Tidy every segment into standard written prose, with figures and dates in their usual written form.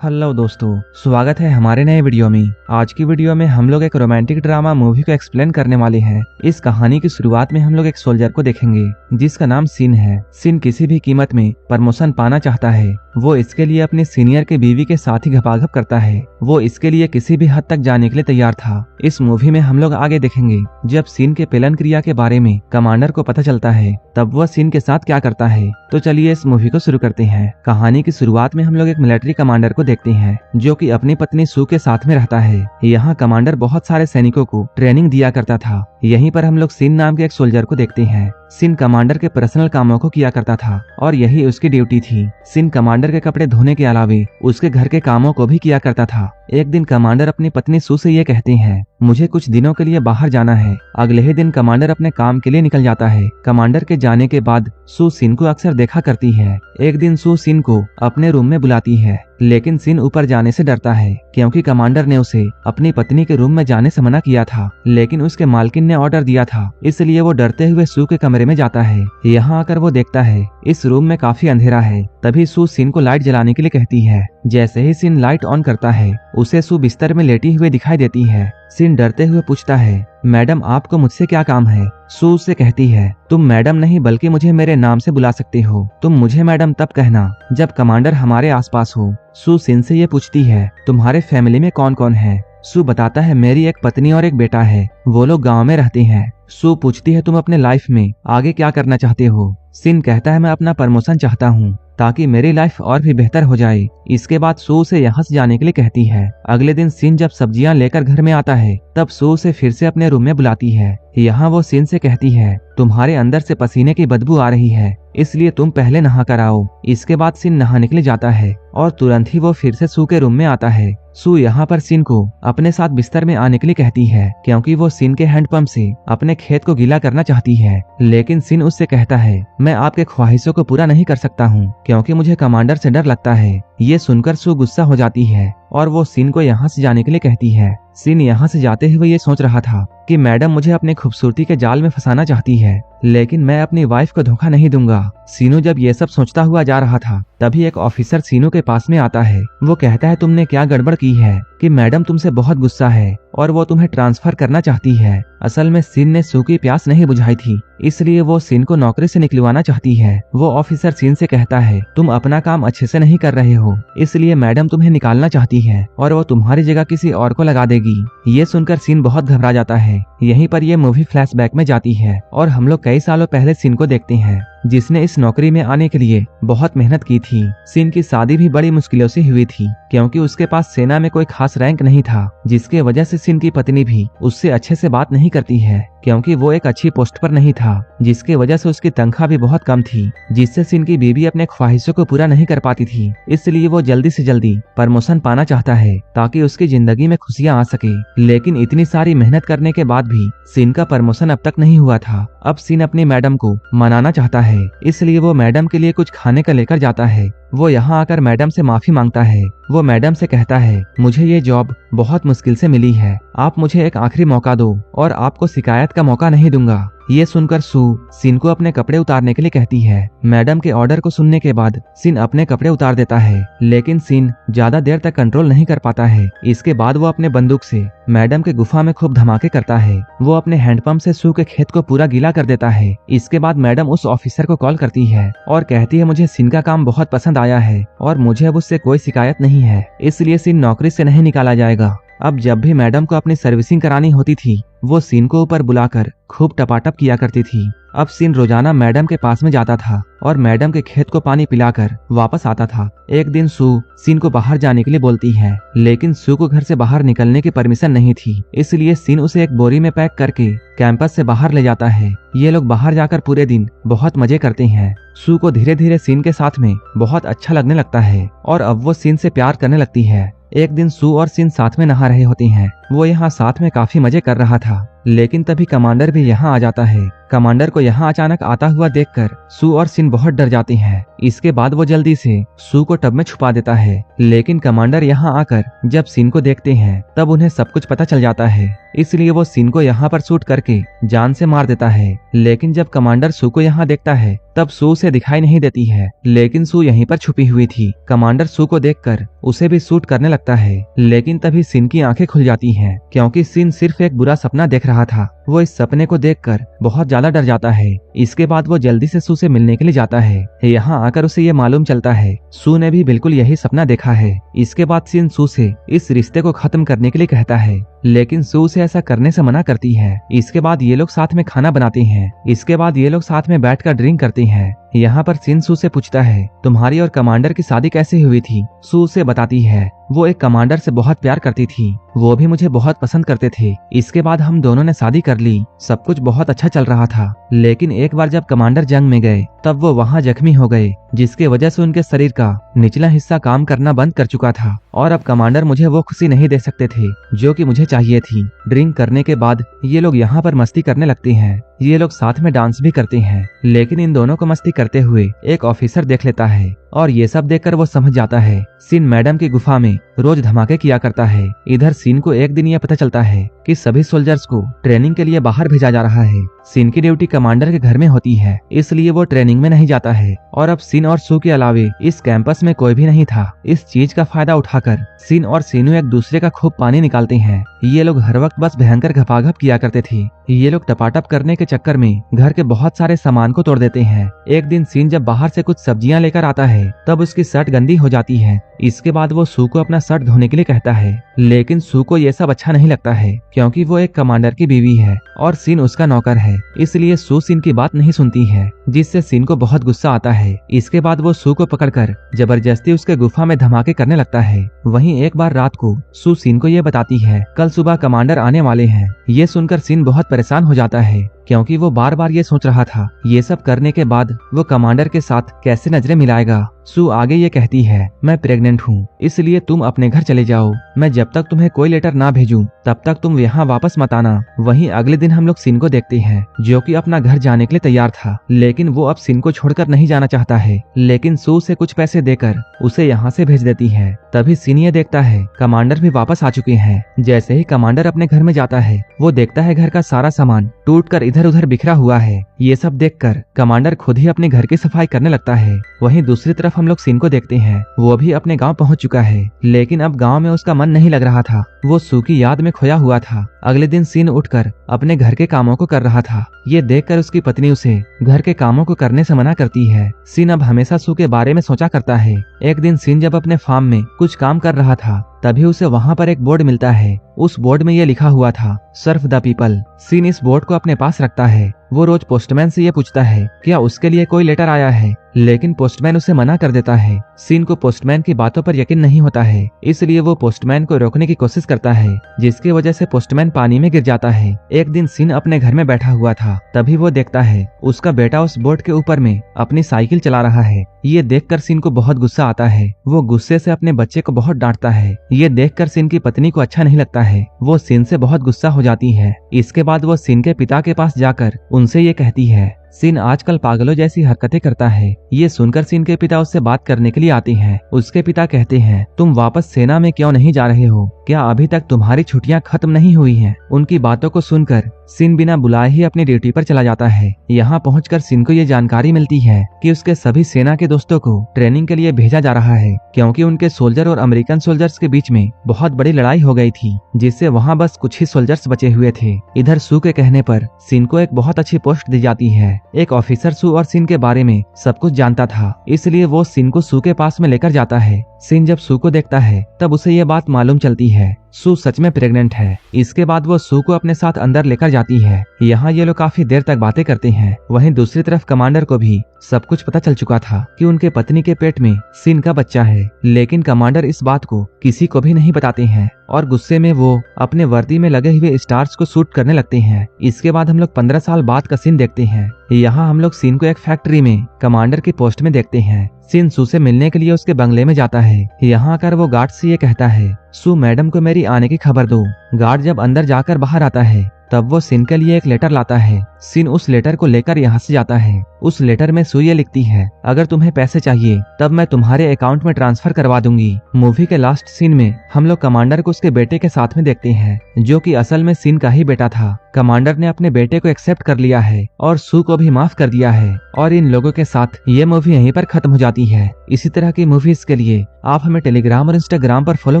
Hello दोस्तों, स्वागत है हमारे नए वीडियो में। आज की वीडियो में हम लोग एक रोमांटिक ड्रामा मूवी को एक्सप्लेन करने वाले हैं। इस कहानी की शुरुआत में हम लोग एक सोल्जर को देखेंगे जिसका नाम सिन है। सिन किसी भी कीमत में प्रमोशन पाना चाहता है। वो इसके लिए अपने सीनियर के बीवी के साथ ही घपाघप करता है। वो इसके लिए किसी भी हद तक जाने के लिए तैयार था। इस मूवी में हम लोग आगे देखेंगे जब सिन के पेलन क्रिया के बारे में कमांडर को पता चलता है तब वह सिन के साथ क्या करता है। तो चलिए इस मूवी को शुरू करते हैं। कहानी की शुरुआत में हम लोग एक मिलिट्री कमांडर को देखते हैं जो कि अपनी पत्नी सू के साथ में रहता है। यहाँ कमांडर बहुत सारे सैनिकों को ट्रेनिंग दिया करता था। यहीं पर हम लोग सिन नाम के एक सोल्जर को देखते हैं। सिन कमांडर के पर्सनल कामों को किया करता था और यही उसकी ड्यूटी थी। सिन कमांडर के कपड़े धोने के अलावे उसके घर के कामों को भी किया करता था। एक दिन कमांडर अपनी पत्नी सू से ये कहते हैं, मुझे कुछ दिनों के लिए बाहर जाना है। अगले ही दिन कमांडर अपने काम के लिए निकल जाता है। कमांडर के जाने के बाद सू सिन को अक्सर देखा करती है। एक दिन सू सिन को अपने रूम में बुलाती है, लेकिन सिन ऊपर जाने से डरता है क्योंकि कमांडर ने उसे अपनी पत्नी के रूम में जाने से मना किया था, लेकिन उसके मालकिन ने ऑर्डर दिया था, इसलिए वो डरते हुए सू के कमरे में जाता है। यहाँ आकर वो देखता है इस रूम में काफी अंधेरा है। तभी सू सिन को लाइट जलाने के लिए कहती है। जैसे ही सिन लाइट ऑन करता है उसे सू बिस्तर में लेटी हुई दिखाई देती है। सिन डरते हुए पूछता है, मैडम आपको मुझसे क्या काम है? सू उससे कहती है, तुम मैडम नहीं बल्कि मुझे मेरे नाम से बुला सकते हो। तुम मुझे मैडम तब कहना जब कमांडर हमारे आसपास हो। सू सिन से ये पूछती है, तुम्हारे फैमिली में कौन कौन है? सू बताता है, मेरी एक पत्नी और एक बेटा है, वो लोग गांव में रहते हैं। सू पूछती है, तुम अपने लाइफ में आगे क्या करना चाहते हो? सिन कहता है, मैं अपना प्रमोशन चाहता हूँ ताकि मेरी लाइफ और भी बेहतर हो जाए। इसके बाद सू उसे यहाँ से जाने के लिए कहती है। अगले दिन सिन जब सब्जियां लेकर घर में आता है तब सू उसे फिर से अपने रूम में बुलाती है। यहाँ वो सिन से कहती है, तुम्हारे अंदर से पसीने की बदबू आ रही है, इसलिए तुम पहले नहा कर आओ। इसके बाद सिन नहाने के लिए जाता है और तुरंत ही वो फिर से सू के रूम में आता है। सू यहाँ पर सिन को अपने साथ बिस्तर में आने के लिए कहती है क्योंकि वो सिन के हैंडपंप से अपने खेत को गीला करना चाहती है, लेकिन सिन उससे कहता है, मैं आपके ख्वाहिशों को पूरा नहीं कर सकता हूँ क्योंकि मुझे कमांडर से डर लगता है। ये सुनकर सू गुस्सा हो जाती है और वो सिन को यहाँ से जाने के लिए कहती है। सिन यहाँ से जाते हुए ये सोच रहा था कि मैडम मुझे अपनी खूबसूरती के जाल में फंसाना चाहती है, लेकिन मैं अपनी वाइफ को धोखा नहीं दूंगा। सीनू जब ये सब सोचता हुआ जा रहा था तभी एक ऑफिसर सीनू के पास में आता है। वो कहता है, तुमने क्या गड़बड़ की है कि मैडम तुमसे बहुत गुस्सा है और वो तुम्हें ट्रांसफर करना चाहती है। असल में सिन ने सू की प्यास नहीं बुझाई थी, इसलिए वो सिन को नौकरी से निकलवाना चाहती है। वो ऑफिसर सिन से कहता है, तुम अपना काम अच्छे से नहीं कर रहे हो, इसलिए मैडम तुम्हें निकालना चाहती है और वो तुम्हारी जगह किसी और को लगा देगी। ये सुनकर सिन बहुत घबरा जाता है। यहीं पर ये मूवी फ्लैशबैक में जाती है और हम लोग कई सालों पहले सिन को देखते हैं जिसने इस नौकरी में आने के लिए बहुत मेहनत की थी। सिन की शादी भी बड़ी मुश्किलों से हुई थी क्योंकि उसके पास सेना में कोई खास रैंक नहीं था, जिसके वजह से सिन की पत्नी भी उससे अच्छे से बात नहीं करती है क्योंकि वो एक अच्छी पोस्ट पर नहीं था, जिसके वजह से उसकी तनख्वाह भी बहुत कम थी, जिससे सिन की बीवी अपने ख्वाहिशों को पूरा नहीं कर पाती थी। इसलिए वो जल्दी से जल्दी प्रमोशन पाना चाहता है ताकि उसकी जिंदगी में खुशियां आ सके। लेकिन इतनी सारी मेहनत करने के बाद भी सिन का प्रमोशन अब तक नहीं हुआ था। अब सिन अपनी मैडम को मनाना चाहता है, इसलिए वो मैडम के लिए कुछ खाने का लेकर जाता है। वो यहाँ आकर मैडम से माफी मांगता है। वो मैडम से कहता है, मुझे ये जॉब बहुत मुश्किल से मिली है, आप मुझे एक आखिरी मौका दो और आपको शिकायत का मौका नहीं दूंगा। ये सुनकर सू सिन को अपने कपड़े उतारने के लिए कहती है। मैडम के ऑर्डर को सुनने के बाद सिन अपने कपड़े उतार देता है, लेकिन सिन ज्यादा देर तक कंट्रोल नहीं कर पाता है। इसके बाद वो अपने बंदूक से मैडम के गुफा में खूब धमाके करता है। वो अपने हैंडपंप से सू के खेत को पूरा गीला कर देता है। इसके बाद मैडम उस ऑफिसर को कॉल करती है और कहती है, मुझे सिन का काम बहुत पसंद आया है और मुझे अब उससे कोई शिकायत नहीं है, इसलिए सिन नौकरी से नहीं निकाला जाएगा। अब जब भी मैडम को अपनी सर्विसिंग करानी होती थी वो सिन को ऊपर बुलाकर खूब टपाटप किया करती थी। अब सिन रोजाना मैडम के पास में जाता था और मैडम के खेत को पानी पिलाकर वापस आता था। एक दिन सू सिन को बाहर जाने के लिए बोलती है, लेकिन सू को घर से बाहर निकलने की परमिशन नहीं थी, इसलिए सिन उसे एक बोरी में पैक करके कैंपस से बाहर ले जाता है। ये लोग बाहर जाकर पूरे दिन बहुत मजे करते हैं। सू को धीरे धीरे सिन के साथ में बहुत अच्छा लगने लगता है और अब वो सिन से प्यार करने लगती है। एक दिन सू और सिन साथ में नहा रहे होते हैं। वो यहाँ साथ में काफी मजे कर रहा था, लेकिन तभी कमांडर भी यहाँ आ जाता है। कमांडर को यहाँ अचानक आता हुआ देखकर सू और सिन बहुत डर जाती हैं। इसके बाद वो जल्दी से सू को टब में छुपा देता है, लेकिन कमांडर यहाँ आकर जब सिन को देखते हैं तब उन्हें सब कुछ पता चल जाता है। इसलिए वो सिन को यहाँ पर शूट करके जान से मार देता है। लेकिन जब कमांडर सू को यहाँ देखता है तब सू उसे दिखाई नहीं देती है, लेकिन सू यहीं पर छुपी हुई थी। कमांडर सू को देखकर उसे भी शूट करने लगता है, लेकिन तभी सिन की आंखें खुल जाती हैं, क्योंकि सिन सिर्फ एक बुरा सपना देख रहा था। वो इस सपने को देखकर बहुत ज्यादा डर जाता है। इसके बाद वो जल्दी से सू से मिलने के लिए जाता है। यहाँ आकर उसे ये मालूम चलता है सू ने भी बिल्कुल यही सपना देखा है। इसके बाद सिन सू से इस रिश्ते को खत्म करने के लिए कहता है, लेकिन सू से ऐसा करने से मना करती है। इसके बाद ये लोग साथ में खाना बनाते हैं। इसके बाद ये लोग साथ में बैठकर ड्रिंक करते हैं। यहाँ पर सिन सू से पूछता है, तुम्हारी और कमांडर की शादी कैसे हुई थी? सू उसे बताती है, वो एक कमांडर से बहुत प्यार करती थी, वो भी मुझे बहुत पसंद करते थे। इसके बाद हम दोनों ने शादी कर ली, सब कुछ बहुत अच्छा चल रहा था। लेकिन एक बार जब कमांडर जंग में गए तब वो वहाँ जख्मी हो गए, जिसके वजह से उनके शरीर का निचला हिस्सा काम करना बंद कर चुका था और अब कमांडर मुझे वो खुशी नहीं दे सकते थे जो कि मुझे चाहिए थी। ड्रिंक करने के बाद ये लोग यहाँ पर मस्ती करने लगते हैं। ये लोग साथ में डांस भी करते हैं, लेकिन इन दोनों को मस्ती करते हुए एक ऑफिसर देख लेता है और ये सब देखकर वो समझ जाता है सिन मैडम की गुफा में रोज धमाके किया करता है। इधर सिन को एक दिन यह पता चलता है कि सभी सोल्जर्स को ट्रेनिंग के लिए बाहर भेजा जा रहा है। सिन की ड्यूटी कमांडर के घर में होती है, इसलिए वो ट्रेनिंग में नहीं जाता है और अब सिन और सू के अलावे इस कैंपस में कोई भी नहीं था। इस चीज का फायदा उठाकर सिन और सीनू एक दूसरे का खूब पानी निकालते हैं। ये लोग हर वक्त बस भयंकर घपाघप किया करते थे। ये लोग टपाटप करने के चक्कर में घर के बहुत सारे सामान को तोड़ देते हैं। एक दिन सिन जब बाहर से कुछ सब्जियां लेकर आता है तब उसकी शर्ट गंदी हो जाती है। इसके बाद वो सू को अपना शर्ट धोने के लिए कहता है, लेकिन सू को ये सब अच्छा नहीं लगता है, क्योंकि वो एक कमांडर की बीवी है और सिन उसका नौकर है। इसलिए सू सिन की बात नहीं सुनती है, जिससे सिन को बहुत गुस्सा आता है। इसके बाद वो सू को पकड़कर जबरदस्ती उसके गुफा में धमाके करने लगता है। वहीं एक बार रात को सू सिन को ये बताती है कल सुबह कमांडर आने वाले हैं। ये सुनकर सिन बहुत परेशान हो जाता है, क्योंकि वो बार बार ये सोच रहा था ये सब करने के बाद वो कमांडर के साथ कैसे नजरें मिलाएगा। सू आगे ये कहती है, मैं प्रेग्नेंट हूँ, इसलिए तुम अपने घर चले जाओ। मैं जब तक तुम्हें कोई लेटर ना भेजूं तब तक तुम यहाँ वापस मत आना। वहीं अगले दिन हम लोग सिन को देखते हैं, जो कि अपना घर जाने के लिए तैयार था, लेकिन वो अब सिन को छोड़कर नहीं जाना चाहता है। लेकिन सू से कुछ पैसे देकर उसे यहाँ से भेज देती है। तभी सिन ये देखता है कमांडर भी वापस आ चुके हैं। जैसे ही कमांडर अपने घर में जाता है वो देखता है घर का सारा सामान टूटकर इधर उधर बिखरा हुआ है। ये सब देखकर कमांडर खुद ही अपने घर की सफाई करने लगता है। वहीं दूसरी तरफ हम लोग सिन को देखते हैं, वो भी अपने गांव पहुंच चुका है, लेकिन अब गांव में उसका मन नहीं लग रहा था। वो सू की याद में खोया हुआ था। अगले दिन सिन उठकर अपने घर के कामों को कर रहा था। ये देखकर उसकी पत्नी उसे घर के कामों को करने से मना करती है। सिन अब हमेशा सू के बारे में सोचा करता है। एक दिन सिन जब अपने फार्म में कुछ काम कर रहा था तभी उसे वहाँ पर एक बोर्ड मिलता है। उस बोर्ड में ये लिखा हुआ था, सर्व द पीपल। सिन इस बोर्ड को अपने पास रखता है। वो रोज पोस्टमैन से ये पूछता है क्या उसके लिए कोई लेटर आया है, लेकिन पोस्टमैन उसे मना कर देता है। सिन को पोस्टमैन की बातों पर यकीन नहीं होता है, इसलिए वो पोस्टमैन को रोकने की कोशिश करता है, जिसकी वजह से पोस्टमैन पानी में गिर जाता है। एक दिन सिन अपने घर में बैठा हुआ था, तभी वो देखता है उसका बेटा उस बोर्ड के ऊपर में अपनी साइकिल चला रहा है। ये देखकर सिन को बहुत गुस्सा आता है। वो गुस्से से अपने बच्चे को बहुत डांटता है। ये देखकर सिन की पत्नी को अच्छा नहीं लगता है। वो सिन से बहुत गुस्सा हो जाती है। इसके बाद वो सिन के पिता के पास जाकर उनसे ये कहती है, सिन आजकल पागलों जैसी हरकतें करता है। ये सुनकर सिन के पिता उससे बात करने के लिए आते हैं। उसके पिता कहते हैं, तुम वापस सेना में क्यों नहीं जा रहे हो? क्या अभी तक तुम्हारी छुट्टियां खत्म नहीं हुई हैं? उनकी बातों को सुनकर सिन बिना बुलाए ही अपनी ड्यूटी पर चला जाता है। यहाँ पहुंचकर सिन को ये जानकारी मिलती है कि उसके सभी सेना के दोस्तों को ट्रेनिंग के लिए भेजा जा रहा है, क्योंकि उनके सोल्जर और अमेरिकन सोल्जर्स के बीच में बहुत बड़ी लड़ाई हो गई थी, जिससे वहाँ बस कुछ ही सोल्जर्स बचे हुए थे। इधर सू के कहने पर सिन को एक बहुत अच्छी पोस्ट दी जाती है। एक ऑफिसर सू और सिन के बारे में सब कुछ जानता था, इसलिए वो सिन को सू के पास में लेकर जाता है। सिन जब सू को देखता है तब उसे ये बात मालूम चलती है सू सच में प्रेग्नेंट है। इसके बाद वो सू को अपने साथ अंदर लेकर जाती है। यहाँ ये लोग काफी देर तक बातें करते हैं। वहीं दूसरी तरफ कमांडर को भी सब कुछ पता चल चुका था कि उनके पत्नी के पेट में सिन का बच्चा है, लेकिन कमांडर इस बात को किसी को भी नहीं बताते हैं और गुस्से में वो अपने वर्दी में लगे हुए स्टार्स को शूट करने लगते हैं। इसके बाद हम लोग 15 साल बाद का सीन देखते हैं। यहाँ हम लोग सीन को एक फैक्ट्री में कमांडर की पोस्ट में देखते हैं। सिन सू से मिलने के लिए उसके बंगले में जाता है। यहाँ आकर वो गार्ड से ये कहता है, सू मैडम को मेरी आने की खबर दो। गार्ड जब अंदर जाकर बाहर आता है तब वो सिन के लिए एक लेटर लाता है। सिन उस लेटर को लेकर यहाँ से जाता है। उस लेटर में सुये लिखती है, अगर तुम्हें पैसे चाहिए तब मैं तुम्हारे अकाउंट में ट्रांसफर करवा दूंगी। मूवी के लास्ट सीन में हम लोग कमांडर को उसके बेटे के साथ में देखते हैं, जो कि असल में सिन का ही बेटा था। कमांडर ने अपने बेटे को एक्सेप्ट कर लिया है और सू को भी माफ कर दिया है। और इन लोगों के साथ ये मूवी यहीं पर खत्म हो जाती है। इसी तरह की मूवीज के लिए आप हमें टेलीग्राम और इंस्टाग्राम पर फॉलो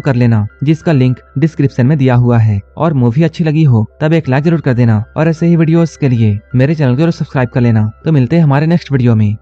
कर लेना, जिसका लिंक डिस्क्रिप्शन में दिया हुआ है। और मूवी अच्छी लगी हो तब एक लाइक जरूर कर देना और ऐसे ही वीडियोस के लिए मेरे चैनल को सब्सक्राइब कर लेना। तो मिलते हैं हमारे नेक्स्ट वीडियो में।